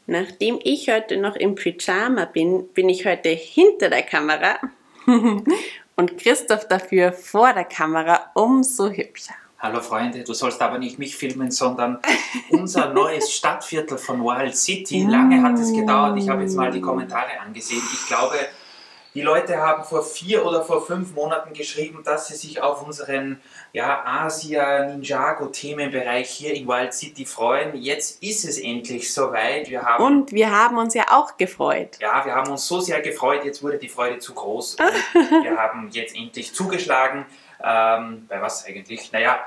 Nachdem ich heute noch im Pyjama bin, bin ich heute hinter der Kamera und Christoph dafür vor der Kamera umso hübscher. Hallo Freunde, du sollst aber nicht mich filmen, sondern unser neues Stadtviertel von Wild City. Lange hat es gedauert, ich habe jetzt mal die Kommentare angesehen. Ich glaube, die Leute haben vor 4 oder vor 5 Monaten geschrieben, dass sie sich auf unseren Asia-Ninjago-Themenbereich hier in Wild City freuen. Jetzt ist es endlich soweit. Und wir haben uns ja auch gefreut. Ja, wir haben uns so sehr gefreut, jetzt wurde die Freude zu groß. Und wir haben jetzt endlich zugeschlagen. Bei was eigentlich? Naja,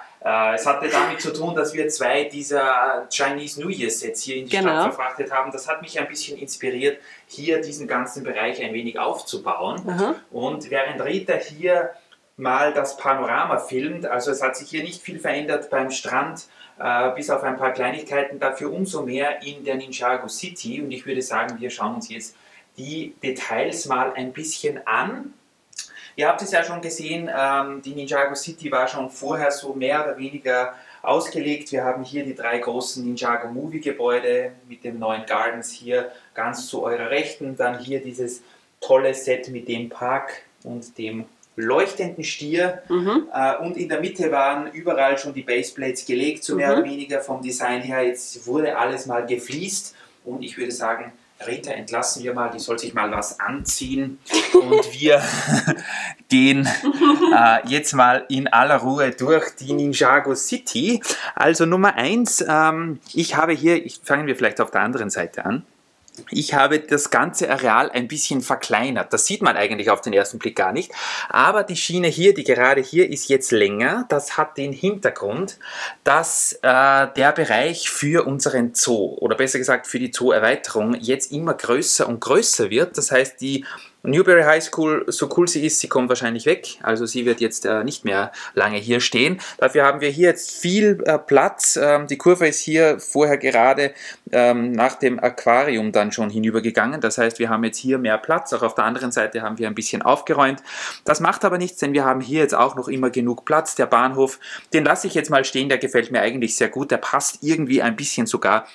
es hatte damit zu tun, dass wir 2 dieser Chinese New Year Sets hier in die Stadt verfrachtet haben. Das hat mich ein bisschen inspiriert, hier diesen ganzen Bereich ein wenig aufzubauen. Und während Rita hier mal das Panorama filmt, also es hat sich hier nicht viel verändert beim Strand, bis auf ein paar Kleinigkeiten, dafür umso mehr in der Ninjago City. Und ich würde sagen, wir schauen uns jetzt die Details mal ein bisschen an. Ihr habt es ja schon gesehen, die Ninjago City war schon vorher so mehr oder weniger ausgelegt. Wir haben hier die 3 großen Ninjago Movie Gebäude mit dem neuen Gardens hier ganz zu eurer Rechten. Dann hier dieses tolle Set mit dem Park und dem leuchtenden Stier. Und in der Mitte waren überall schon die Baseplates gelegt, so mehr oder weniger vom Design her. Jetzt wurde alles mal gefliest und ich würde sagen, Rita entlassen wir mal, die soll sich mal was anziehen und wir gehen jetzt mal in aller Ruhe durch die Ninjago City. Also Nummer 1, ich habe hier, fangen wir vielleicht auf der anderen Seite an, ich habe das ganze Areal ein bisschen verkleinert. Das sieht man eigentlich auf den ersten Blick gar nicht. Aber die Schiene hier, die gerade hier ist jetzt länger. Das hat den Hintergrund, dass der Bereich für unseren Zoo, oder besser gesagt für die Zoo-Erweiterung, jetzt immer größer und größer wird. Das heißt, die Newberry High School, so cool sie ist, sie kommt wahrscheinlich weg. Also sie wird jetzt nicht mehr lange hier stehen. Dafür haben wir hier jetzt viel Platz. Die Kurve ist hier vorher gerade nach dem Aquarium dann schon hinübergegangen. Das heißt, wir haben jetzt hier mehr Platz. Auch auf der anderen Seite haben wir ein bisschen aufgeräumt. Das macht aber nichts, denn wir haben hier jetzt auch noch immer genug Platz. Der Bahnhof, den lasse ich jetzt mal stehen. Der gefällt mir eigentlich sehr gut. Der passt irgendwie ein bisschen sogar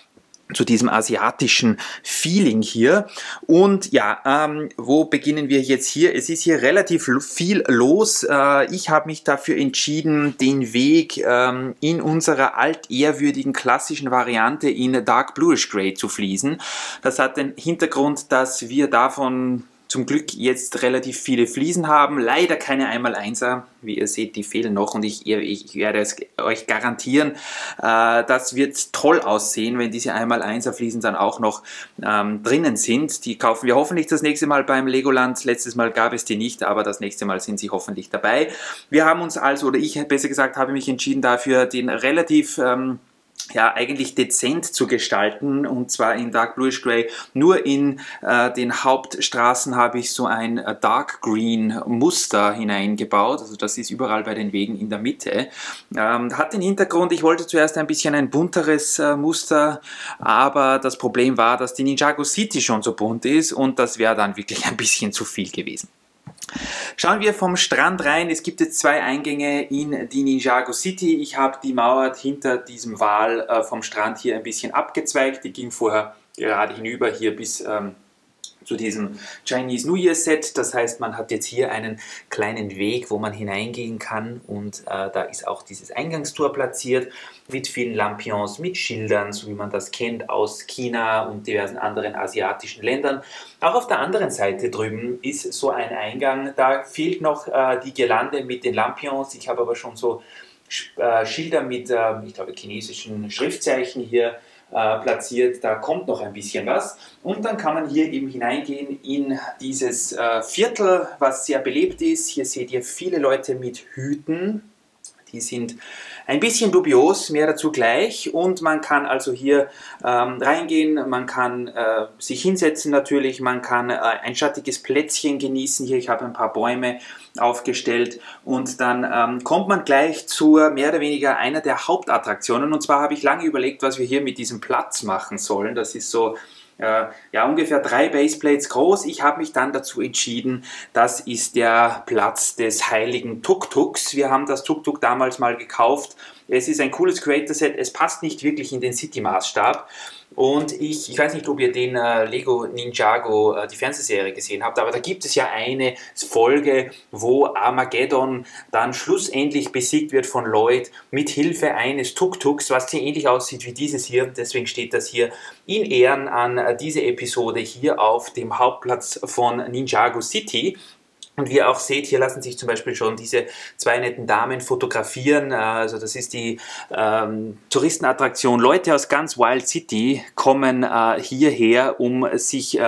zu diesem asiatischen Feeling hier. Und ja, wo beginnen wir jetzt hier? Es ist hier relativ viel los. Ich habe mich dafür entschieden, den Weg in unserer altehrwürdigen klassischen Variante in Dark Bluish Grey zu fließen. Das hat den Hintergrund, dass wir davon zum Glück jetzt relativ viele Fliesen haben, leider keine 1x1er, wie ihr seht, die fehlen noch und ich werde es euch garantieren, das wird toll aussehen, wenn diese 1x1er Fliesen dann auch noch drinnen sind. Die kaufen wir hoffentlich das nächste Mal beim Legoland, letztes Mal gab es die nicht, aber das nächste Mal sind sie hoffentlich dabei. Wir haben uns also, oder ich besser gesagt, habe mich entschieden dafür, den relativ ja, eigentlich dezent zu gestalten, und zwar in Dark Bluish Grey. Nur in den Hauptstraßen habe ich so ein Dark Green Muster hineingebaut, also das ist überall bei den Wegen in der Mitte. Hat den Hintergrund, ich wollte zuerst ein bisschen ein bunteres Muster, aber das Problem war, dass die Ninjago City schon so bunt ist und das wäre dann wirklich ein bisschen zu viel gewesen. Schauen wir vom Strand rein. Es gibt jetzt 2 Eingänge in die Ninjago City. Ich habe die Mauer hinter diesem Wal vom Strand hier ein bisschen abgezweigt. Die ging vorher gerade hinüber hier bis zu diesem Chinese New Year Set. Das heißt, man hat jetzt hier einen kleinen Weg, wo man hineingehen kann, und da ist auch dieses Eingangstor platziert mit vielen Lampions, mit Schildern, so wie man das kennt aus China und diversen anderen asiatischen Ländern. Auch auf der anderen Seite drüben ist so ein Eingang, da fehlt noch die Girlande mit den Lampions. Ich habe aber schon so Schilder mit, ich glaube, chinesischen Schriftzeichen hier platziert, da kommt noch ein bisschen was, und dann kann man hier eben hineingehen in dieses Viertel, was sehr belebt ist. Hier seht ihr viele Leute mit Hüten, die sind ein bisschen dubios, mehr dazu gleich, und man kann also hier reingehen, man kann sich hinsetzen natürlich, man kann ein schattiges Plätzchen genießen. Hier, ich habe ein paar Bäume aufgestellt, und dann kommt man gleich zur mehr oder weniger einer der Hauptattraktionen, und zwar habe ich lange überlegt, was wir hier mit diesem Platz machen sollen. Das ist so ja, ungefähr 3 Baseplates groß. Ich habe mich dann dazu entschieden, das ist der Platz des heiligen Tuk-Tuks. Wir haben das Tuk-Tuk damals mal gekauft Es ist ein cooles Creator-Set, es passt nicht wirklich in den City-Maßstab. Und ich weiß nicht, ob ihr den Lego Ninjago, die Fernsehserie gesehen habt, aber da gibt es ja eine Folge, wo Armageddon dann schlussendlich besiegt wird von Lloyd mit Hilfe eines Tuk-Tuks, was sehr ähnlich aussieht wie dieses hier. Deswegen steht das hier in Ehren an diese Episode hier auf dem Hauptplatz von Ninjago City. Und wie ihr auch seht, hier lassen sich zum Beispiel schon diese zwei netten Damen fotografieren. Also das ist die Touristenattraktion. Leute aus ganz Wild City kommen hierher, um sich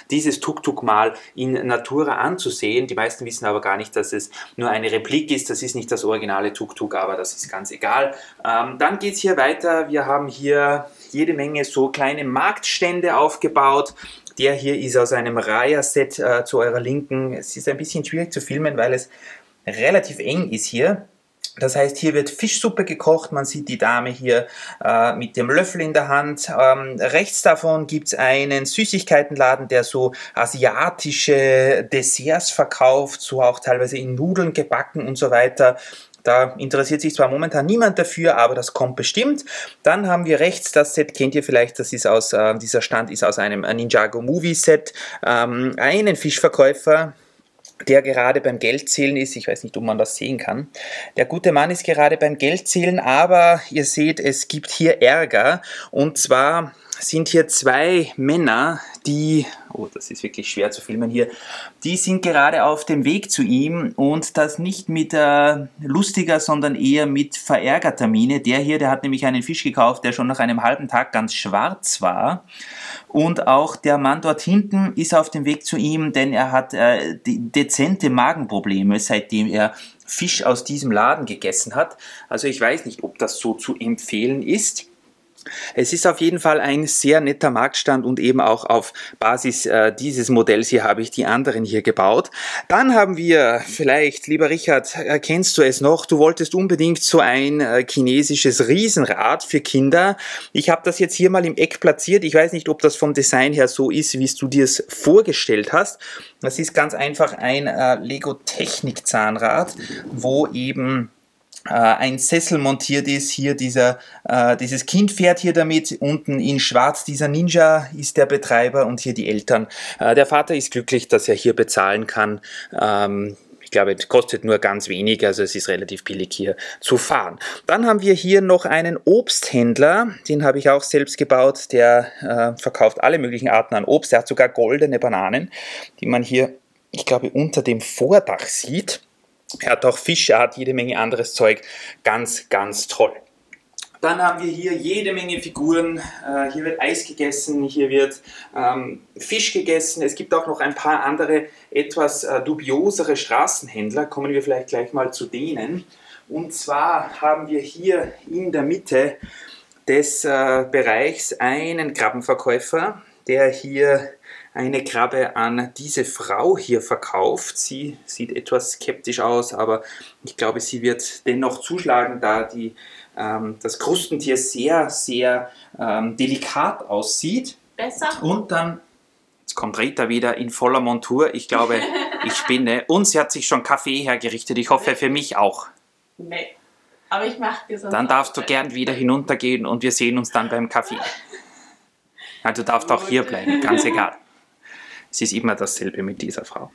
dieses Tuk-Tuk mal in Natura anzusehen. Die meisten wissen aber gar nicht, dass es nur eine Replik ist. Das ist nicht das originale Tuk-Tuk, aber das ist ganz egal. Dann geht es hier weiter. Wir haben hier jede Menge so kleine Marktstände aufgebaut. Der hier ist aus einem Raya-Set zu eurer Linken. Es ist ein bisschen schwierig zu filmen, weil es relativ eng ist hier. Das heißt, hier wird Fischsuppe gekocht. Man sieht die Dame hier mit dem Löffel in der Hand. Rechts davon gibt es einen Süßigkeitenladen, der so asiatische Desserts verkauft, so auch teilweise in Nudeln gebacken und so weiter. Da interessiert sich zwar momentan niemand dafür, aber das kommt bestimmt. Dann haben wir rechts, das Set kennt ihr vielleicht, das ist dieser Stand ist aus einem Ninjago Movie Set, einen Fischverkäufer, der gerade beim Geldzählen ist. Ich weiß nicht, ob man das sehen kann. Der gute Mann ist gerade beim Geldzählen, aber ihr seht, es gibt hier Ärger. Und zwar sind hier zwei Männer, die, oh, das ist wirklich schwer zu filmen hier, die sind gerade auf dem Weg zu ihm und das nicht mit lustiger, sondern eher mit verärgerter Miene. Der hier, der hat nämlich einen Fisch gekauft, der schon nach einem halben Tag ganz schwarz war. Und auch der Mann dort hinten ist auf dem Weg zu ihm, denn er hat dezente Magenprobleme, seitdem er Fisch aus diesem Laden gegessen hat. Also ich weiß nicht, ob das so zu empfehlen ist. Es ist auf jeden Fall ein sehr netter Marktstand und eben auch auf Basis dieses Modells hier habe ich die anderen hier gebaut. Dann haben wir vielleicht, lieber Richard, kennst du es noch? Du wolltest unbedingt so ein chinesisches Riesenrad für Kinder. Ich habe das jetzt hier mal im Eck platziert. Ich weiß nicht, ob das vom Design her so ist, wie du dir es vorgestellt hast. Das ist ganz einfach ein Lego Technik Zahnrad, wo eben ein Sessel montiert ist, hier dieses Kind fährt hier damit, unten in schwarz dieser Ninja ist der Betreiber und hier die Eltern. Der Vater ist glücklich, dass er hier bezahlen kann. Ich glaube, es kostet nur ganz wenig, also es ist relativ billig hier zu fahren. Dann haben wir hier noch einen Obsthändler, den habe ich auch selbst gebaut, der verkauft alle möglichen Arten an Obst, der hat sogar goldene Bananen, die man hier, ich glaube, unter dem Vordach sieht. Er hat auch Fisch, er hat jede Menge anderes Zeug. Ganz, ganz toll. Dann haben wir hier jede Menge Figuren. Hier wird Eis gegessen, hier wird Fisch gegessen. Es gibt auch noch ein paar andere, etwas dubiosere Straßenhändler. Kommen wir vielleicht gleich mal zu denen. Und zwar haben wir hier in der Mitte des Bereichs einen Krabbenverkäufer, der hier eine Krabbe an diese Frau hier verkauft. Sie sieht etwas skeptisch aus, aber ich glaube, sie wird dennoch zuschlagen, da das Krustentier sehr, sehr delikat aussieht. Besser. Und dann, jetzt kommt Rita wieder in voller Montur. Ich glaube, ich spinne. Und sie hat sich schon Kaffee hergerichtet. Ich hoffe, für mich auch. Nee, aber ich mache dir sonst. Dann darfst du gern wieder hinuntergehen und wir sehen uns dann beim Kaffee. Ja, du darfst auch hier bleiben, ganz egal. Es ist immer dasselbe mit dieser Frau.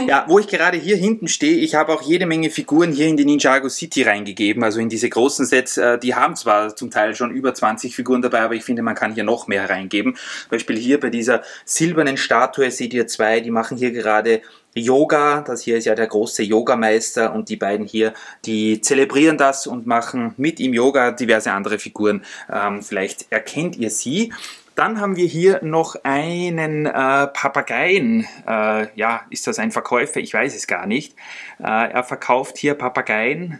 Ja, wo ich gerade hier hinten stehe, ich habe auch jede Menge Figuren hier in die Ninjago City reingegeben, also in diese großen Sets. Die haben zwar zum Teil schon über 20 Figuren dabei, aber ich finde, man kann hier noch mehr reingeben. Zum Beispiel hier bei dieser silbernen Statue seht ihr zwei, die machen hier gerade Yoga. Das hier ist ja der große Yogameister und die beiden hier, die zelebrieren das und machen mit ihm Yoga, diverse andere Figuren. Vielleicht erkennt ihr sie. Dann haben wir hier noch einen Papageien. Ja, ist das ein Verkäufer? Ich weiß es gar nicht. Er verkauft hier Papageien.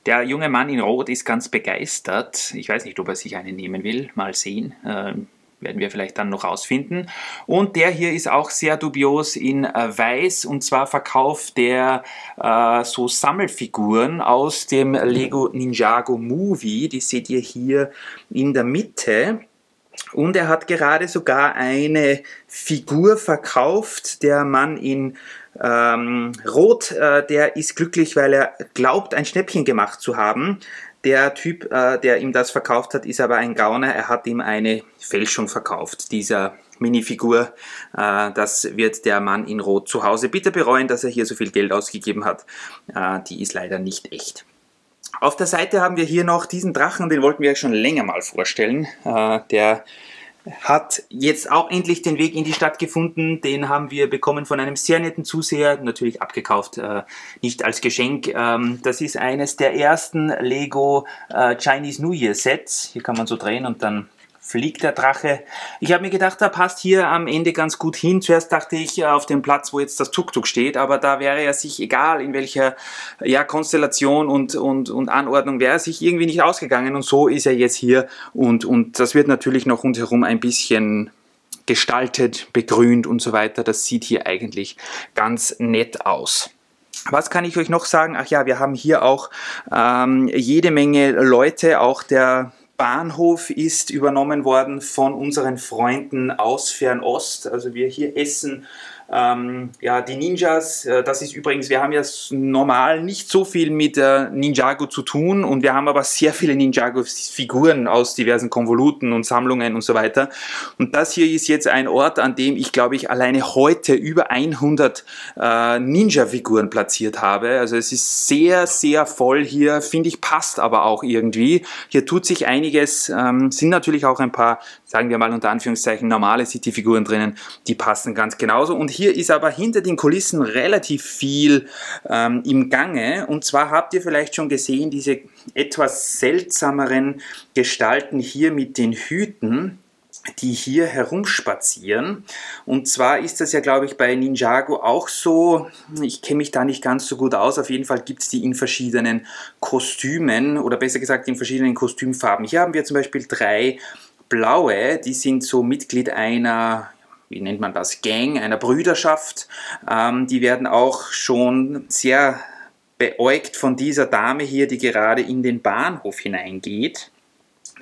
Der junge Mann in Rot ist ganz begeistert. Ich weiß nicht, ob er sich einen nehmen will. Mal sehen. Werden wir vielleicht dann noch rausfinden. Und der hier ist auch sehr dubios in Weiß. Und zwar verkauft der so Sammelfiguren aus dem Lego Ninjago Movie. Die seht ihr hier in der Mitte. Und er hat gerade sogar eine Figur verkauft. Der Mann in Rot, der ist glücklich, weil er glaubt, ein Schnäppchen gemacht zu haben. Der Typ, der ihm das verkauft hat, ist aber ein Gauner. Er hat ihm eine Fälschung verkauft, dieser Minifigur. Das wird der Mann in Rot zu Hause bitte bereuen, dass er hier so viel Geld ausgegeben hat. Die ist leider nicht echt. Auf der Seite haben wir hier noch diesen Drachen, den wollten wir ja schon länger mal vorstellen. Der hat jetzt auch endlich den Weg in die Stadt gefunden. Den haben wir bekommen von einem sehr netten Zuseher, natürlich abgekauft, nicht als Geschenk. Das ist eines der ersten Lego Chinese New Year Sets. Hier kann man so drehen und dann fliegt der Drache. Ich habe mir gedacht, da passt hier am Ende ganz gut hin. Zuerst dachte ich auf dem Platz, wo jetzt das Tuk-Tuk steht, aber da wäre er sich, egal in welcher Konstellation und Anordnung, wäre er sich irgendwie nicht ausgegangen. Und so ist er jetzt hier und das wird natürlich noch rundherum ein bisschen gestaltet, begrünt und so weiter. Das sieht hier eigentlich ganz nett aus. Was kann ich euch noch sagen? Ach ja, wir haben hier auch jede Menge Leute, auch der Bahnhof ist übernommen worden von unseren Freunden aus Fernost. Also wir hier essen die Ninjas. Das ist übrigens, wir haben ja normal nicht so viel mit Ninjago zu tun und wir haben aber sehr viele Ninjago-Figuren aus diversen Konvoluten und Sammlungen und so weiter. Und das hier ist jetzt ein Ort, an dem ich, glaube ich, alleine heute über 100 Ninja-Figuren platziert habe. Also es ist sehr, sehr voll hier, finde ich, passt aber auch irgendwie. Hier tut sich einiges, sind natürlich auch ein paar, sagen wir mal unter Anführungszeichen, normale City-Figuren drinnen, die passen ganz genauso. Und hier ist aber hinter den Kulissen relativ viel im Gange. Und zwar habt ihr vielleicht schon gesehen, diese etwas seltsameren Gestalten hier mit den Hüten, die hier herumspazieren. Und zwar ist das ja, glaube ich, bei Ninjago auch so. Ich kenne mich da nicht ganz so gut aus. Auf jeden Fall gibt es die in verschiedenen Kostümen oder besser gesagt in verschiedenen Kostümfarben. Hier haben wir zum Beispiel 3 blaue, die sind so Mitglied einer, wie nennt man das, Gang, einer Brüderschaft. Die werden auch schon sehr beäugt von dieser Dame hier, die gerade in den Bahnhof hineingeht.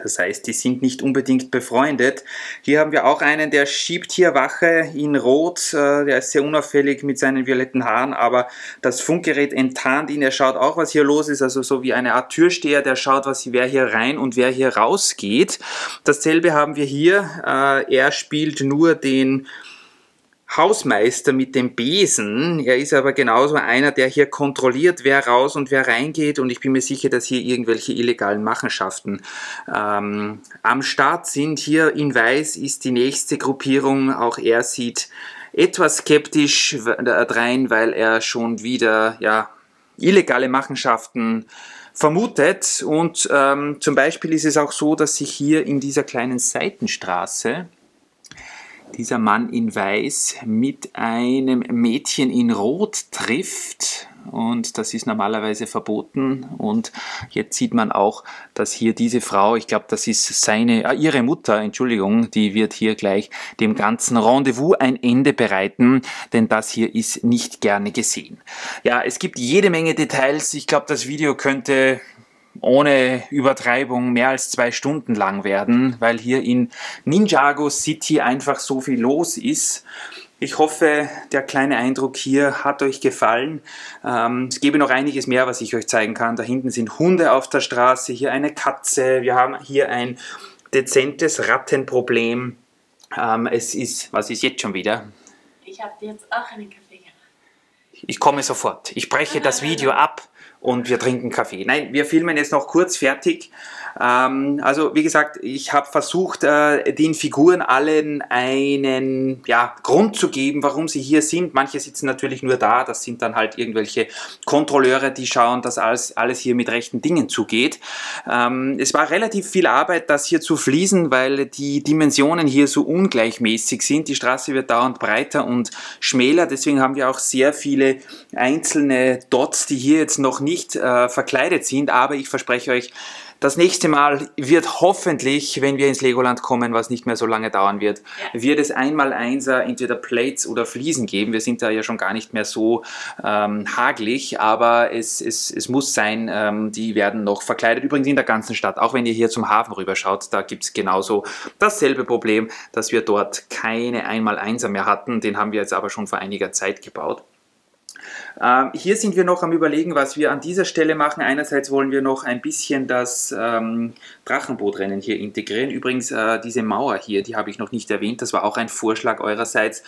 Das heißt, die sind nicht unbedingt befreundet. Hier haben wir auch einen, der schiebt hier Wache in Rot. Der ist sehr unauffällig mit seinen violetten Haaren, aber das Funkgerät enttarnt ihn. Er schaut auch, was hier los ist. Also so wie eine Art Türsteher, der schaut, wer hier rein und wer hier rausgeht. Dasselbe haben wir hier. Er spielt nur den Hausmeister mit dem Besen. Er ist aber genauso einer, der hier kontrolliert, wer raus und wer reingeht. Und ich bin mir sicher, dass hier irgendwelche illegalen Machenschaften am Start sind. Hier in Weiß ist die nächste Gruppierung. Auch er sieht etwas skeptisch drein, weil er schon wieder illegale Machenschaften vermutet. Und zum Beispiel ist es auch so, dass sich hier in dieser kleinen Seitenstraße dieser Mann in Weiß mit einem Mädchen in Rot trifft und das ist normalerweise verboten und jetzt sieht man auch, dass hier diese Frau, ich glaube, das ist ihre Mutter, Entschuldigung, die wird hier gleich dem ganzen Rendezvous ein Ende bereiten, denn das hier ist nicht gerne gesehen. Ja, es gibt jede Menge Details, ich glaube, das Video könnte ohne Übertreibung mehr als 2 Stunden lang werden, weil hier in Ninjago City einfach so viel los ist. Ich hoffe, der kleine Eindruck hier hat euch gefallen. Es gäbe noch einiges mehr, was ich euch zeigen kann. Da hinten sind Hunde auf der Straße, hier eine Katze. Wir haben hier ein dezentes Rattenproblem. Was ist jetzt schon wieder? Ich habe dir jetzt auch einen Kaffee gemacht. Ich komme sofort. Ich breche das Video ab und wir trinken Kaffee. Nein, wir filmen jetzt noch kurz fertig. Also wie gesagt, ich habe versucht, den Figuren allen einen Grund zu geben, warum sie hier sind. Manche sitzen natürlich nur da, das sind dann halt irgendwelche Kontrolleure, die schauen, dass alles hier mit rechten Dingen zugeht. Es war relativ viel Arbeit, das hier zu fließen, weil die Dimensionen hier so ungleichmäßig sind. Die Straße wird dauernd breiter und schmäler, deswegen haben wir auch sehr viele einzelne Dots, die hier jetzt noch nicht verkleidet sind, aber ich verspreche euch, das nächste Mal wird hoffentlich, wenn wir ins Legoland kommen, was nicht mehr so lange dauern wird, wird es 1x1er entweder Plates oder Fliesen geben. Wir sind da ja schon gar nicht mehr so hagelig, aber es muss sein, die werden noch verkleidet. Übrigens in der ganzen Stadt, auch wenn ihr hier zum Hafen rüberschaut, da gibt es genauso dasselbe Problem, dass wir dort keine 1x1er mehr hatten. Den haben wir jetzt aber schon vor einiger Zeit gebaut. Hier sind wir noch am Überlegen, was wir an dieser Stelle machen. Einerseits wollen wir noch ein bisschen das Drachenbootrennen hier integrieren. Übrigens, diese Mauer hier, die habe ich noch nicht erwähnt. Das war auch ein Vorschlag eurerseits.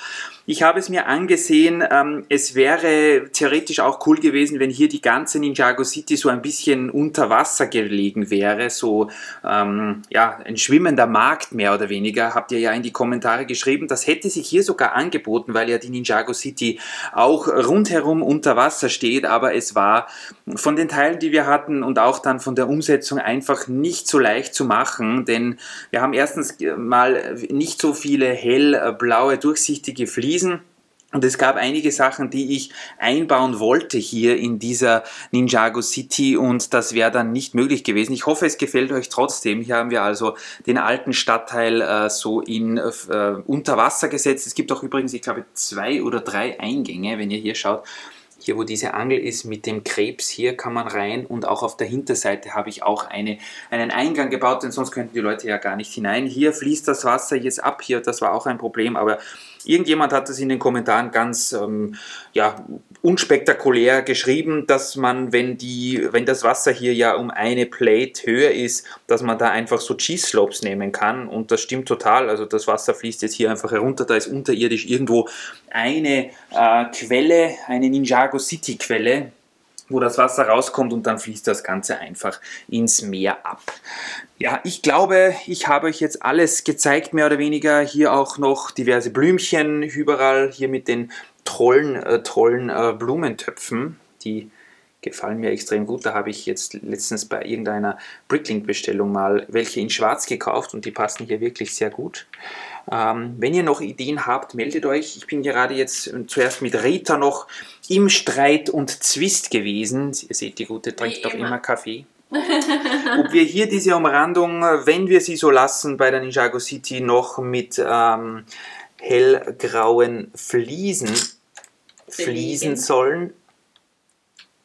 Ich habe es mir angesehen. Es wäre theoretisch auch cool gewesen, wenn hier die ganze Ninjago City so ein bisschen unter Wasser gelegen wäre. So ja, ein schwimmender Markt mehr oder weniger. Habt ihr ja in die Kommentare geschrieben. Das hätte sich hier sogar angeboten, weil ja die Ninjago City auch rundherum unter Wasser steht, aber es war von den Teilen, die wir hatten und auch dann von der Umsetzung einfach nicht so leicht zu machen, denn wir haben erstens mal nicht so viele hellblaue, durchsichtige Fliesen. Und es gab einige Sachen, die ich einbauen wollte hier in dieser Ninjago City und das wäre dann nicht möglich gewesen. Ich hoffe, es gefällt euch trotzdem. Hier haben wir also den alten Stadtteil so in unter Wasser gesetzt. Es gibt auch übrigens, ich glaube, 2 oder 3 Eingänge, wenn ihr hier schaut. Hier, wo diese Angel ist mit dem Krebs, hier kann man rein und auch auf der Hinterseite habe ich auch einen Eingang gebaut, denn sonst könnten die Leute ja gar nicht hinein. Hier fließt das Wasser jetzt ab, hier, das war auch ein Problem, aber irgendjemand hat das in den Kommentaren ganz ja, unspektakulär geschrieben, dass man, wenn das Wasser hier ja um eine Plate höher ist, dass man da einfach so Cheese-Slopes nehmen kann und das stimmt total, also das Wasser fließt jetzt hier einfach herunter, da ist unterirdisch irgendwo eine Quelle, eine Ninjago City Quelle, wo das Wasser rauskommt und dann fließt das Ganze einfach ins Meer ab. Ja, ich glaube, ich habe euch jetzt alles gezeigt, mehr oder weniger. Hier auch noch diverse Blümchen überall, hier mit den tollen Blumentöpfen, die gefallen mir extrem gut. Da habe ich jetzt letztens bei irgendeiner Bricklink-Bestellung mal welche in schwarz gekauft und die passen hier wirklich sehr gut. Wenn ihr noch Ideen habt, meldet euch. Ich bin gerade jetzt zuerst mit Rita noch im Streit und Zwist gewesen. Ihr seht, die Gute trinkt doch immer Kaffee. Ob wir hier diese Umrandung, wenn wir sie so lassen, bei der Ninjago City noch mit hellgrauen Fliesen fließen sollen.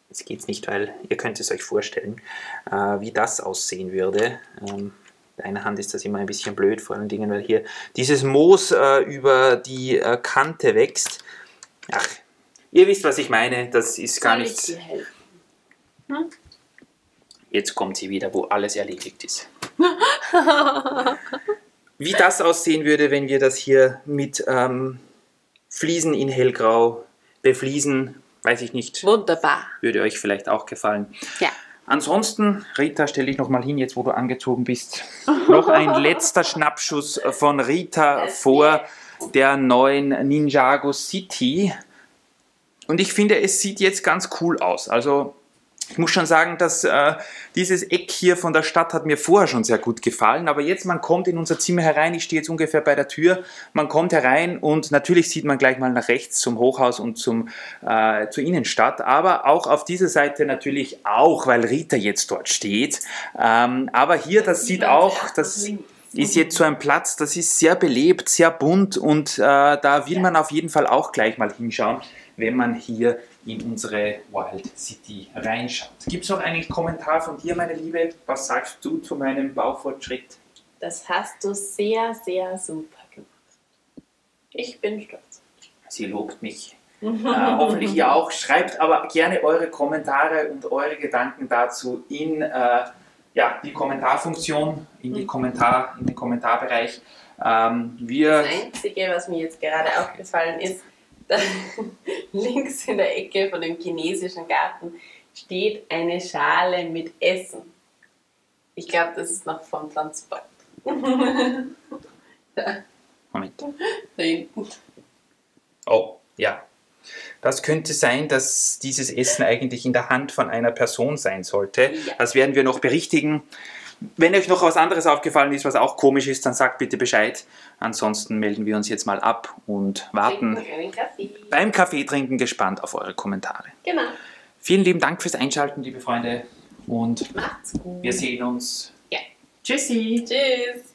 Jetzt geht es nicht, weil ihr könnt es euch vorstellen, wie das aussehen würde. Mit einer Hand ist das immer ein bisschen blöd, vor allen Dingen, weil hier dieses Moos über die Kante wächst. Ach, ihr wisst, was ich meine, das ist gar nichts. Hm? Jetzt kommt sie wieder, wo alles erledigt ist. Wie das aussehen würde, wenn wir das hier mit Fliesen in hellgrau befliesen, weiß ich nicht. Wunderbar. Würde euch vielleicht auch gefallen. Ja. Ansonsten, Rita, stell dich noch mal hin, jetzt wo du angezogen bist. Noch ein letzter Schnappschuss von Rita vor der neuen Ninjago City. Und ich finde, es sieht jetzt ganz cool aus. Also ich muss schon sagen, dass dieses Eck hier von der Stadt hat mir vorher schon sehr gut gefallen, aber jetzt, man kommt in unser Zimmer herein, ich stehe jetzt ungefähr bei der Tür, man kommt herein und natürlich sieht man gleich mal nach rechts zum Hochhaus und zur Innenstadt, aber auch auf dieser Seite natürlich auch, weil Rita jetzt dort steht, aber hier, das sieht auch, das ist jetzt so ein Platz, das ist sehr belebt, sehr bunt und da will man auf jeden Fall auch gleich mal hinschauen, wenn man hier in unsere Wild City reinschaut. Gibt es noch einen Kommentar von dir, meine Liebe? Was sagst du zu meinem Baufortschritt? Das hast du sehr, sehr super gemacht. Ich bin stolz. Sie lobt mich. Hoffentlich ihr auch. Schreibt aber gerne eure Kommentare und eure Gedanken dazu in ja, die Kommentarfunktion, in den Kommentarbereich. Das Einzige, was mir jetzt gerade aufgefallen ist, links in der Ecke von dem chinesischen Garten steht eine Schale mit Essen. Ich glaube, das ist noch vom Transport. Da. Moment. Da hinten. Oh, ja. Das könnte sein, dass dieses Essen eigentlich in der Hand von einer Person sein sollte. Ja. Das werden wir noch berichtigen. Wenn euch noch was anderes aufgefallen ist, was auch komisch ist, dann sagt bitte Bescheid. Ansonsten melden wir uns jetzt mal ab und warten beim Kaffee trinken gespannt auf eure Kommentare. Genau. Vielen lieben Dank fürs Einschalten, liebe Freunde. Und macht's gut. Wir sehen uns. Ja. Tschüssi. Tschüss.